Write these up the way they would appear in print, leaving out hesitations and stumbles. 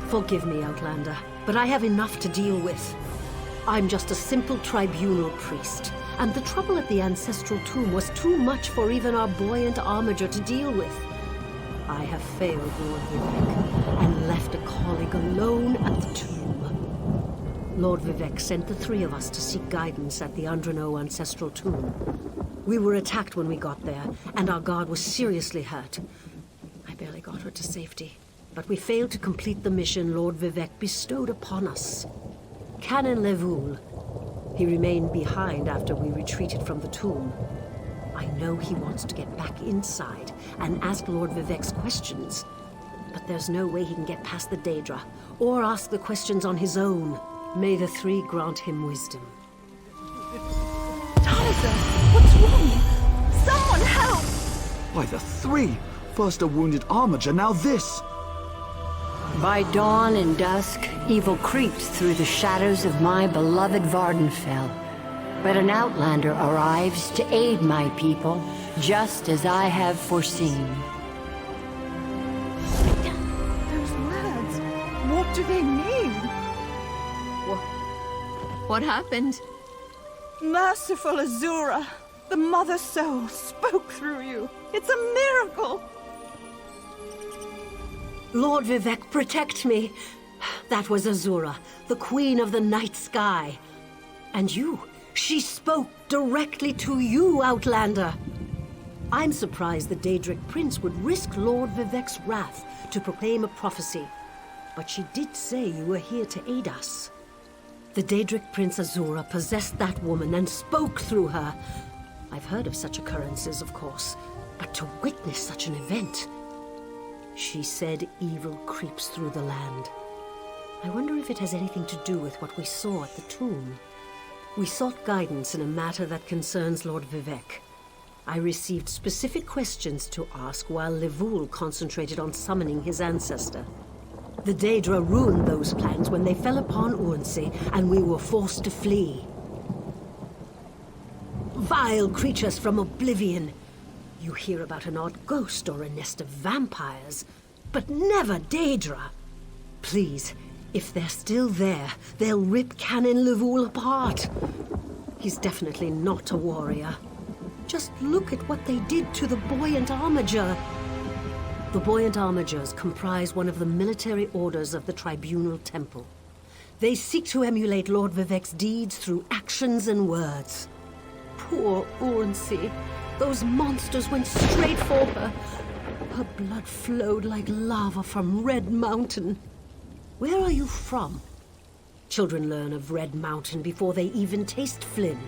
Forgive me, Outlander, but I have enough to deal with. I'm just a simple tribunal priest, and the trouble at the ancestral tomb was too much for even our buoyant armiger to deal with. I have failed Lord Vivek, and left a colleague alone at the tomb. Lord Vivek sent the three of us to seek guidance at the Andrano ancestral tomb. We were attacked when we got there, and our guard was seriously hurt. I barely got her to safety, but we failed to complete the mission Lord Vivek bestowed upon us. Canon Levoul. He remained behind after we retreated from the tomb. I know he wants to get back inside and ask Lord Vivek's questions, but there's no way he can get past the Daedra, or ask the questions on his own. May the three grant him wisdom. Tyson, what's wrong? Someone help! Why, the three? First a wounded armiger, now this! By dawn and dusk, evil creeped through the shadows of my beloved Vvardenfell. But an outlander arrives to aid my people, just as I have foreseen. Those words, what do they mean? What happened? Merciful Azura, the Mother Soul spoke through you. It's a miracle! Lord Vivek, protect me! That was Azura, the Queen of the Night Sky. And you, she spoke directly to you, Outlander. I'm surprised the Daedric Prince would risk Lord Vivek's wrath to proclaim a prophecy. But she did say you were here to aid us. The Daedric Prince Azura possessed that woman and spoke through her. I've heard of such occurrences, of course, but to witness such an event... She said evil creeps through the land. I wonder if it has anything to do with what we saw at the tomb. We sought guidance in a matter that concerns Lord Vivek. I received specific questions to ask while Levoul concentrated on summoning his ancestor. The Daedra ruined those plans when they fell upon Urnsey, and we were forced to flee. Vile creatures from oblivion. You hear about an odd ghost or a nest of vampires, but never Daedra. Please, if they're still there, they'll rip Canon Levoul apart. He's definitely not a warrior. Just look at what they did to the buoyant armiger. The buoyant armigers comprise one of the military orders of the Tribunal Temple. They seek to emulate Lord Vivek's deeds through actions and words. Poor Urnsey. Those monsters went straight for her. Her blood flowed like lava from Red Mountain. Where are you from? Children learn of Red Mountain before they even taste Flynn.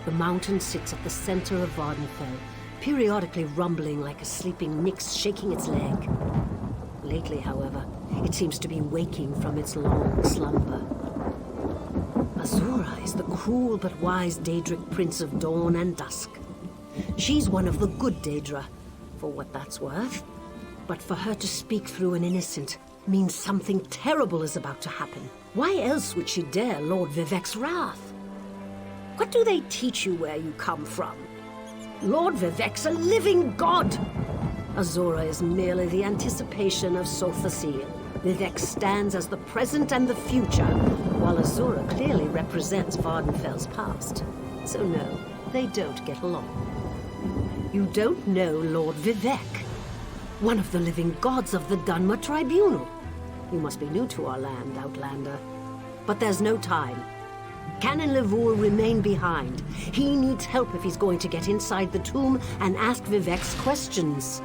The mountain sits at the center of Vvardenfell, periodically rumbling like a sleeping Nyx shaking its leg. Lately, however, it seems to be waking from its long slumber. Azura is the cruel but wise Daedric Prince of Dawn and Dusk. She's one of the good Daedra, for what that's worth. But for her to speak through an innocent means something terrible is about to happen. Why else would she dare Lord Vivek's wrath? What do they teach you where you come from? Lord Vivek's a living god! Azura is merely the anticipation of Sothasil. Vivek stands as the present and the future, while Azura clearly represents Vvardenfell's past. So no, they don't get along. You don't know Lord Vivek, one of the living gods of the Dunmer Tribunal. You must be new to our land, Outlander. But there's no time. Canon Levoul remain behind. He needs help if he's going to get inside the tomb and ask Vivek's questions.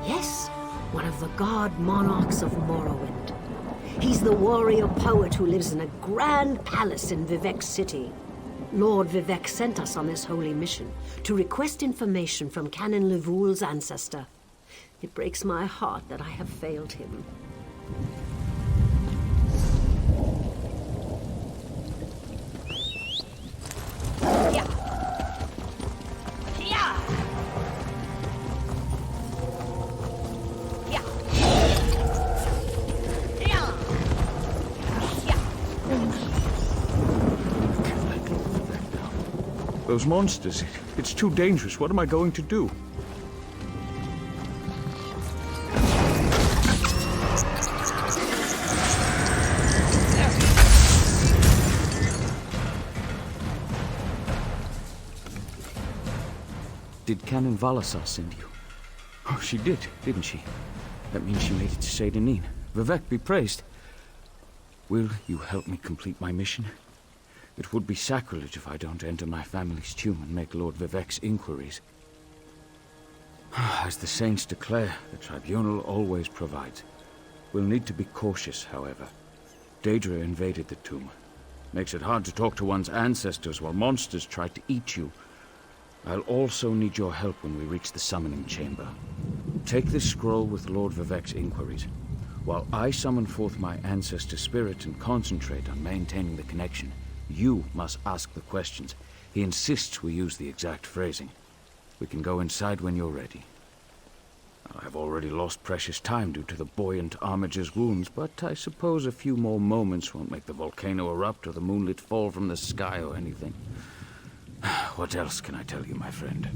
Yes, one of the god monarchs of Morrowind. He's the warrior poet who lives in a grand palace in Vivek City. Lord Vivek sent us on this holy mission to request information from Canon Levoul's ancestor. It breaks my heart that I have failed him. Those monsters, it's too dangerous. What am I going to do? Did Canon Valasar send you? Oh, she did, didn't she? That means she made it to Seydanin. Vivek be praised. Will you help me complete my mission? It would be sacrilege if I don't enter my family's tomb and make Lord Vivek's inquiries. As the saints declare, the tribunal always provides. We'll need to be cautious, however. Daedra invaded the tomb. Makes it hard to talk to one's ancestors while monsters try to eat you. I'll also need your help when we reach the summoning chamber. Take this scroll with Lord Vivek's inquiries, while I summon forth my ancestor spirit and concentrate on maintaining the connection. You must ask the questions. He insists we use the exact phrasing. We can go inside when you're ready. I've already lost precious time due to the buoyant armiger's wounds, but I suppose a few more moments won't make the volcano erupt or the moonlit fall from the sky or anything. What else can I tell you, my friend?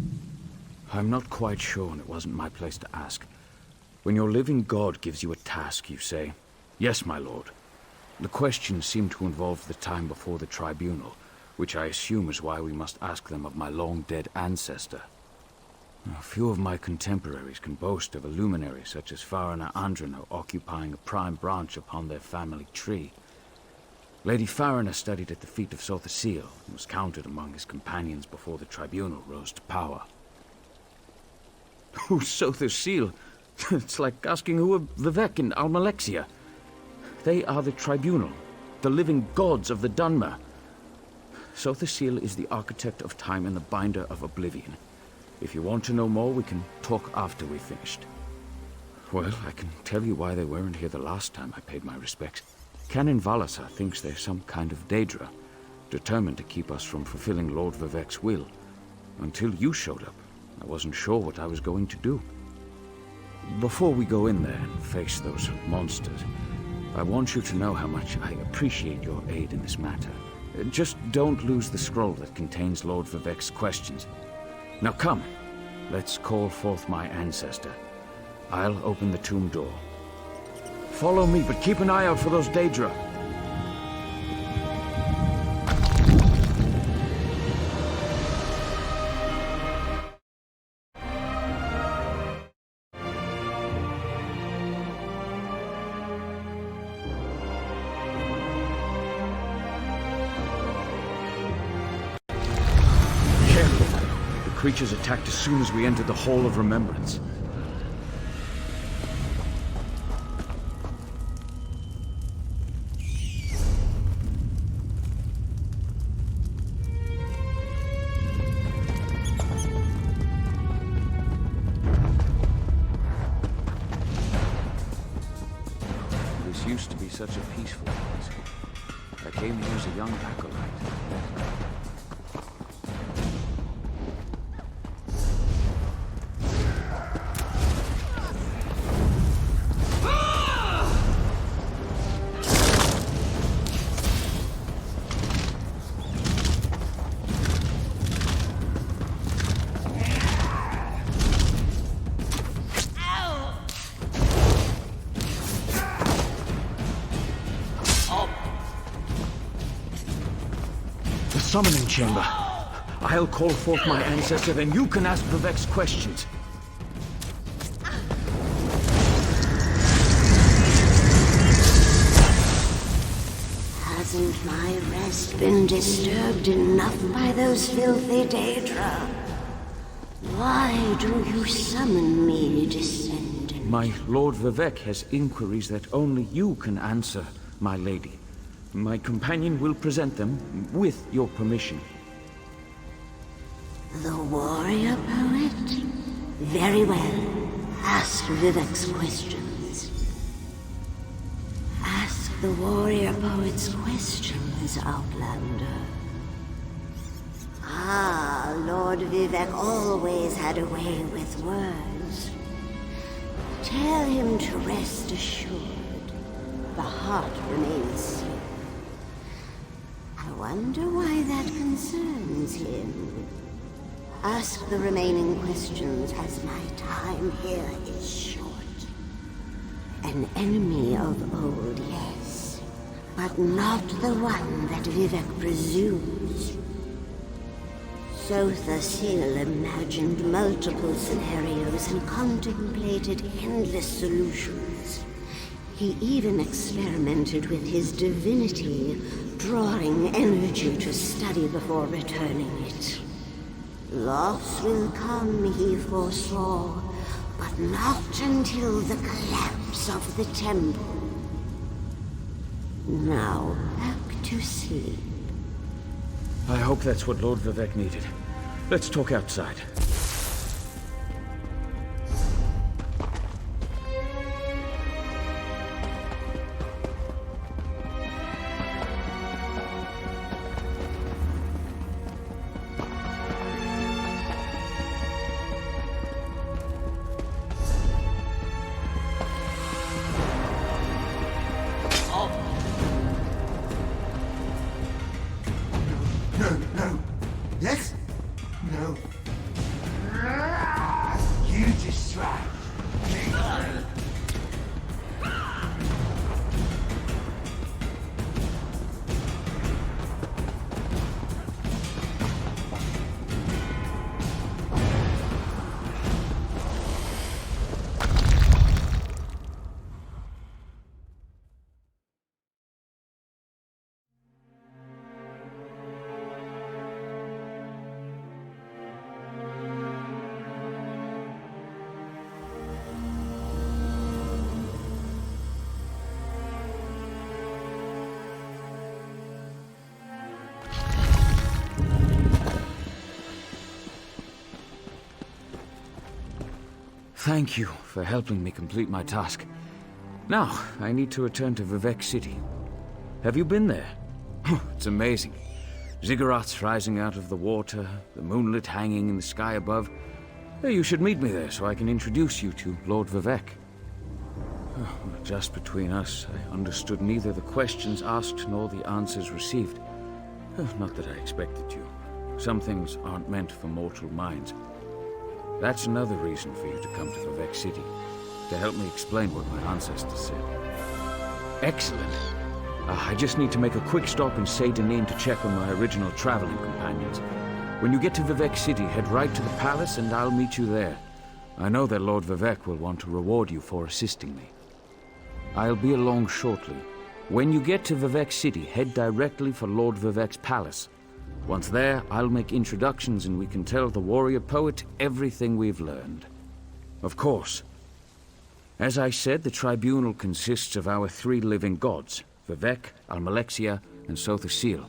I'm not quite sure, and it wasn't my place to ask. When your living god gives you a task, you say, "Yes, my lord." The questions seem to involve the time before the tribunal, which I assume is why we must ask them of my long-dead ancestor. A few of my contemporaries can boast of a luminary such as Farina Andrano occupying a prime branch upon their family tree. Lady Farina studied at the feet of Sothasil and was counted among his companions before the tribunal rose to power. Who's Sothasil? It's like asking who are Vivek and Almalexia. They are the tribunal, the living gods of the Dunmer. Sothasil is the architect of time and the binder of oblivion. If you want to know more, we can talk after we've finished. Well, I can tell you why they weren't here the last time I paid my respects. Canon Valasar thinks they're some kind of Daedra, determined to keep us from fulfilling Lord Vivek's will. Until you showed up, I wasn't sure what I was going to do. Before we go in there and face those monsters, I want you to know how much I appreciate your aid in this matter. Just don't lose the scroll that contains Lord Vivek's questions. Now come, let's call forth my ancestor. I'll open the tomb door. Follow me, but keep an eye out for those Daedra. Creatures attacked as soon as we entered the Hall of Remembrance. This used to be such a peaceful place. I came here as a young acolyte. Summoning chamber. I'll call forth my ancestor, then you can ask Vivek's questions. Hasn't my rest been disturbed enough by those filthy Daedra? Why do you summon me, descendant? My Lord Vivek has inquiries that only you can answer, my lady. My companion will present them with your permission. The warrior poet? Very well. Ask Vivek's questions. Ask the warrior poet's questions, Outlander. Ah, Lord Vivek always had a way with words. Tell him to rest assured. The heart remains safe. I wonder why that concerns him. Ask the remaining questions, as my time here is short. An enemy of old, yes, but not the one that Vivek presumes. Sotha Sil imagined multiple scenarios and contemplated endless solutions. He even experimented with his divinity, drawing energy to study before returning it. Loss will come, he foresaw, but not until the collapse of the temple. Now, back to sleep. I hope that's what Lord Vivek needed. Let's talk outside. No. Yes? No. You distract me. Thank you for helping me complete my task. Now, I need to return to Vivek City. Have you been there? It's amazing. Ziggurats rising out of the water, the moonlit hanging in the sky above. You should meet me there so I can introduce you to Lord Vivek. Just between us, I understood neither the questions asked nor the answers received. Not that I expected to. Some things aren't meant for mortal minds. That's another reason for you to come to Vivek City, to help me explain what my ancestors said. Excellent. I just need to make a quick stop in Seydanin to check on my original traveling companions. When you get to Vivek City, head right to the palace and I'll meet you there. I know that Lord Vivek will want to reward you for assisting me. I'll be along shortly. When you get to Vivek City, head directly for Lord Vivek's palace. Once there, I'll make introductions and we can tell the warrior poet everything we've learned. Of course. As I said, the tribunal consists of our 3 living gods, Vivek, Almalexia, and Sotha Sil.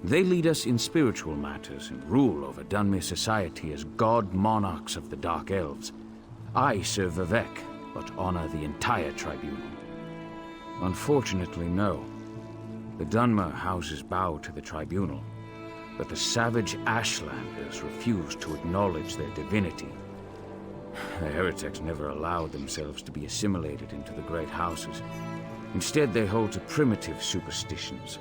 They lead us in spiritual matters and rule over Dunmer society as god monarchs of the Dark Elves. I serve Vivek, but honor the entire tribunal. Unfortunately, no. The Dunmer houses bow to the tribunal, but the savage Ashlanders refuse to acknowledge their divinity. The heretics never allowed themselves to be assimilated into the great houses. Instead, they hold to primitive superstitions.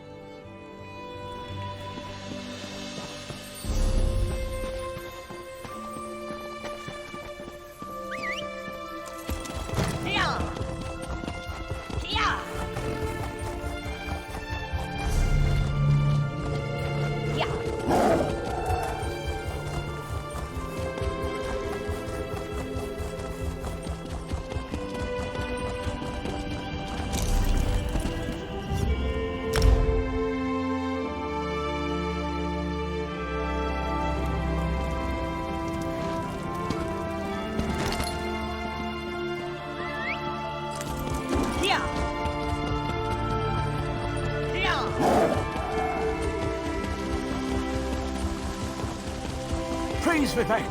Praise Vivek!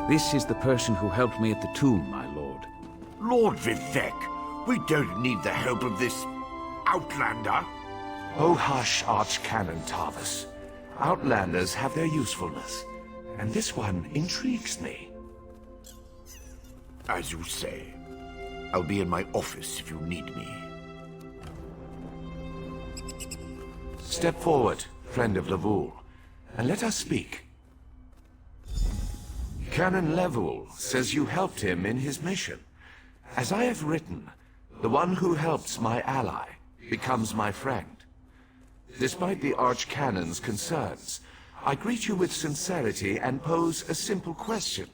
This is the person who helped me at the tomb, my lord. Lord Vivek, we don't need the help of this outlander. Oh hush, Archcanon Tarvis. Outlanders have their usefulness, and this one intrigues me. As you say. I'll be in my office if you need me. Step forward, friend of Lavul, and let us speak. Canon Levull says you helped him in his mission, As I have written, the one who helps my ally becomes my friend. Despite the Archcanon's concerns, I greet you with sincerity and pose a simple question.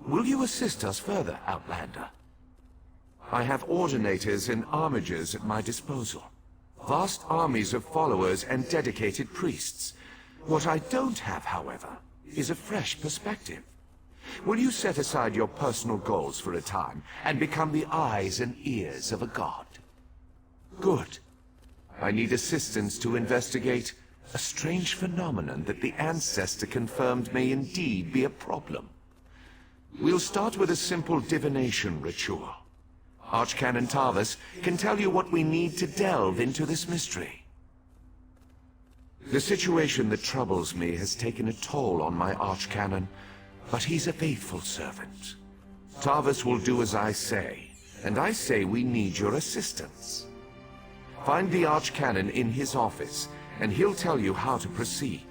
Will you assist us further, Outlander? I have ordinators and armigers at my disposal. Vast armies of followers and dedicated priests. What I don't have, however, is a fresh perspective. Will you set aside your personal goals for a time and become the eyes and ears of a god? Good. I need assistance to investigate a strange phenomenon that the Ancestor confirmed may indeed be a problem. We'll start with a simple divination ritual. Archcanon Tarvis can tell you what we need to delve into this mystery. The situation that troubles me has taken a toll on my Archcanon, but he's a faithful servant. Tarvis will do as I say, and I say we need your assistance. Find the Archcanon in his office, and he'll tell you how to proceed.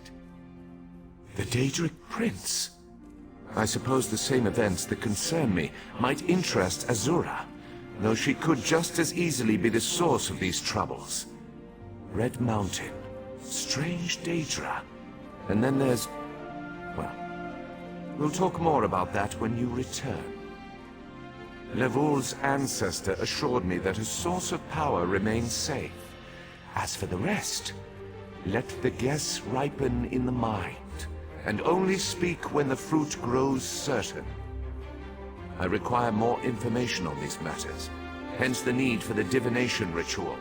The Daedric Prince. I suppose the same events that concern me might interest Azura, though she could just as easily be the source of these troubles. Red Mountain, strange Daedra, and then there's... well, we'll talk more about that when you return. Levoul's ancestor assured me that a source of power remains safe. As for the rest, let the guess ripen in the mind, and only speak when the fruit grows certain. I require more information on these matters, hence the need for the divination ritual.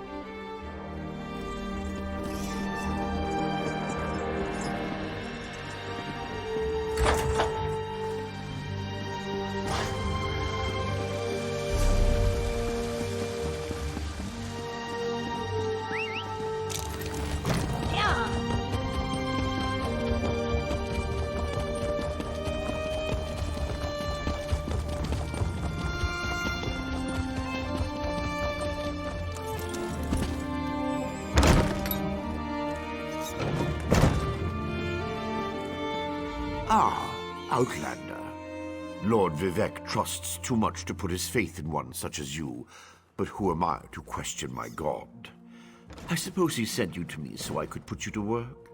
Outlander. Lord Vivec trusts too much to put his faith in one such as you, but who am I to question my god? I suppose he sent you to me so I could put you to work?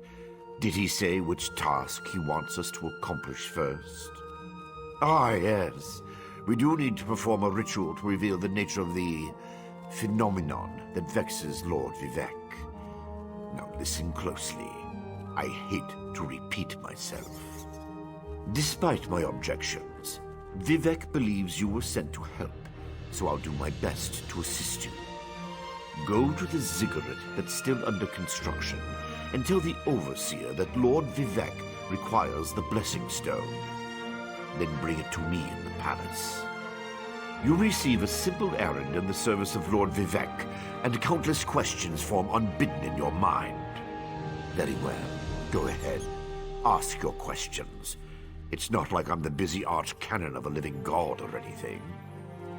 Did he say which task he wants us to accomplish first? Ah, yes. We do need to perform a ritual to reveal the nature of the phenomenon that vexes Lord Vivec. Now listen closely. I hate to repeat myself. Despite my objections, Vivec believes you were sent to help, so I'll do my best to assist you. Go to the ziggurat that's still under construction and tell the Overseer that Lord Vivec requires the Blessing Stone. Then bring it to me in the palace. You receive a simple errand in the service of Lord Vivec, and countless questions form unbidden in your mind. Very well, go ahead. Ask your questions. It's not like I'm the busy archcanon of a living god or anything.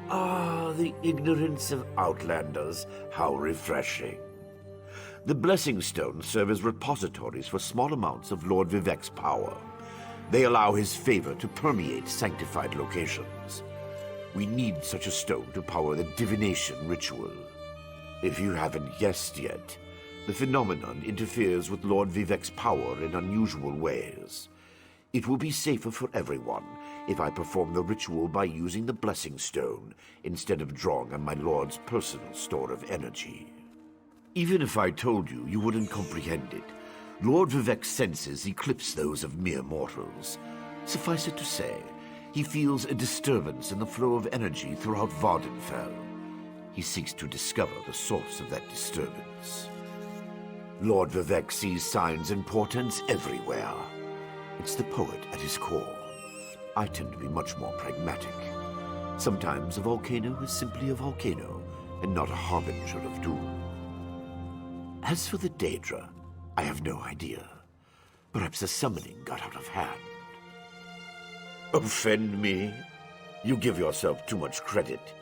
Ah, the ignorance of Outlanders, how refreshing. The Blessing Stones serve as repositories for small amounts of Lord Vivec's power. They allow his favor to permeate sanctified locations. We need such a stone to power the divination ritual. If you haven't guessed yet, the phenomenon interferes with Lord Vivec's power in unusual ways. It will be safer for everyone if I perform the ritual by using the Blessing Stone instead of drawing on my Lord's personal store of energy. Even if I told you, you wouldn't comprehend it. Lord Vivec's senses eclipse those of mere mortals. Suffice it to say, he feels a disturbance in the flow of energy throughout Vvardenfell. He seeks to discover the source of that disturbance. Lord Vivec sees signs and portents everywhere. It's the poet at his core. I tend to be much more pragmatic. Sometimes a volcano is simply a volcano, and not a harbinger of doom. As for the Daedra, I have no idea. Perhaps the summoning got out of hand. Offend me? You give yourself too much credit.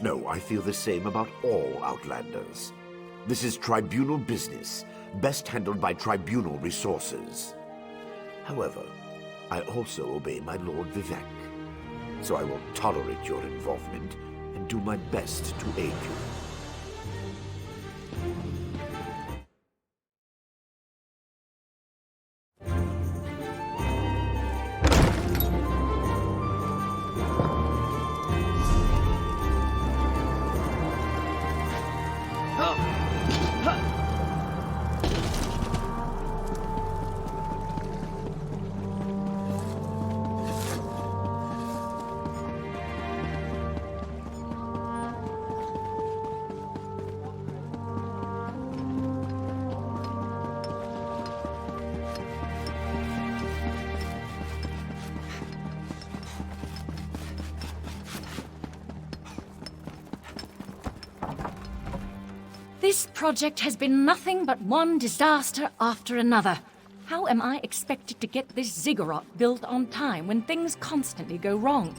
No, I feel the same about all Outlanders. This is tribunal business, best handled by tribunal resources. However, I also obey my Lord Vivec, so I won't tolerate your involvement, and do my best to aid you. This project has been nothing but one disaster after another. How am I expected to get this ziggurat built on time when things constantly go wrong?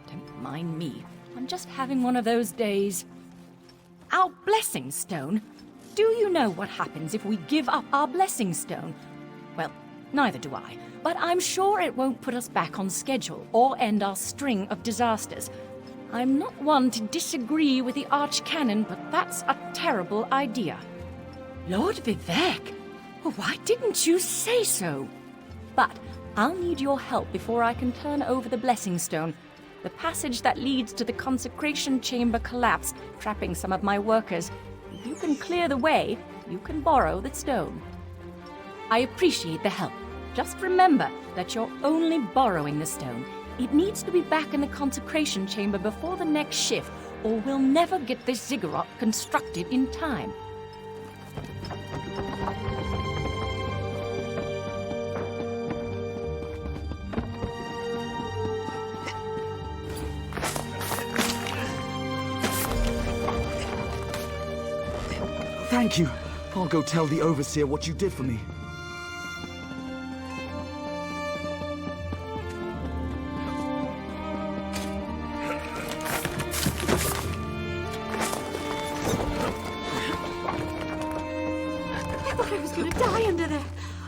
Don't mind me. I'm just having one of those days. Our blessing stone? Do you know what happens if we give up our blessing stone? Well, neither do I. But I'm sure it won't put us back on schedule or end our string of disasters. I'm not one to disagree with the Archcanon, but that's a terrible idea. Lord Vivek, why didn't you say so? But I'll need your help before I can turn over the Blessing Stone. The passage that leads to the consecration chamber collapsed, trapping some of my workers. If you can clear the way, you can borrow the stone. I appreciate the help. Just remember that you're only borrowing the stone. It needs to be back in the consecration chamber before the next shift, or we'll never get this ziggurat constructed in time. Thank you. I'll go tell the Overseer what you did for me. I was gonna die under there.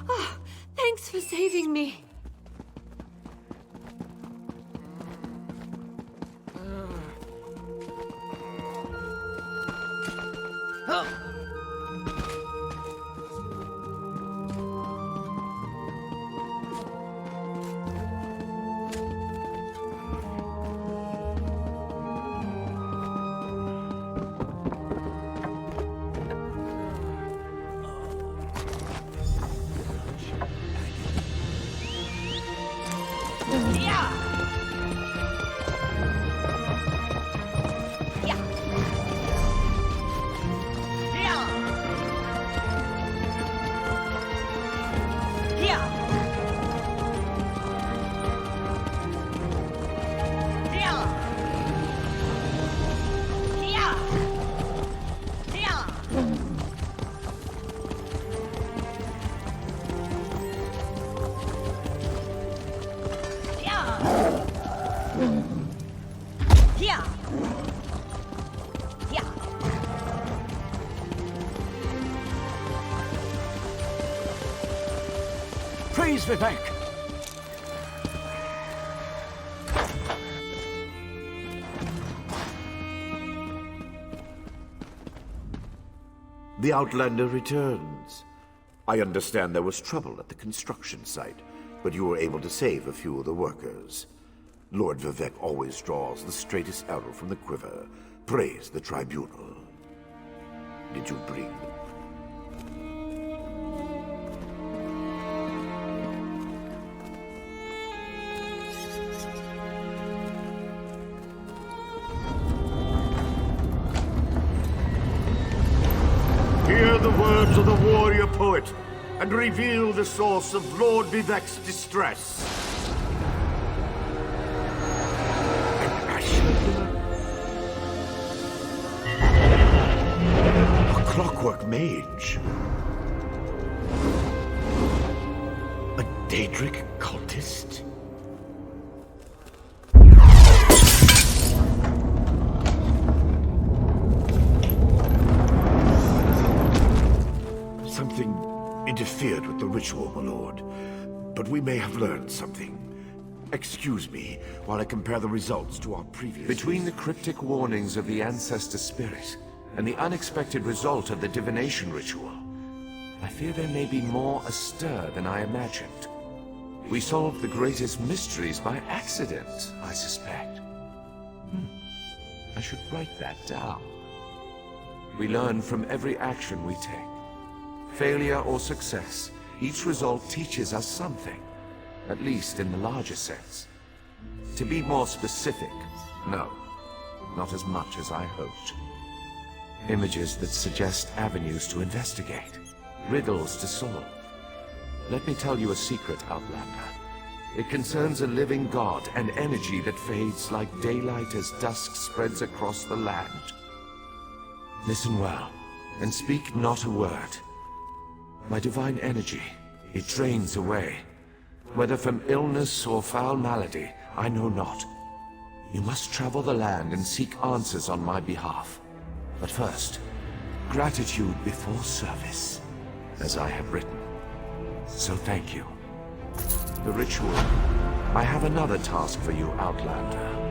Oh, thanks for saving me. Praise Vivek! The Outlander returns. I understand there was trouble at the construction site, but you were able to save a few of the workers. Lord Vivek always draws the straightest arrow from the quiver. Praise the tribunal. Did you bring? Hear the words of the warrior poet, and reveal the source of Lord Vivek's distress. A clockwork mage. A Daedric cultist. Something interfered with the ritual, my lord. But we may have learned something. Excuse me while I compare the results to our previous... Between the cryptic warnings of the Ancestor Spirit and the unexpected result of the divination ritual, I fear there may be more astir than I imagined. We solved the greatest mysteries by accident, I suspect. I should write that down. We learn from every action we take. Failure or success, each result teaches us something, at least in the larger sense. To be more specific, no, not as much as I hoped. Images that suggest avenues to investigate, riddles to solve. Let me tell you a secret, Outlander. It concerns a living god, an energy that fades like daylight as dusk spreads across the land. Listen well, and speak not a word. My divine energy, it drains away. Whether from illness or foul malady, I know not. You must travel the land and seek answers on my behalf. But first, gratitude before service, as I have written. So thank you. The ritual. I have another task for you, Outlander.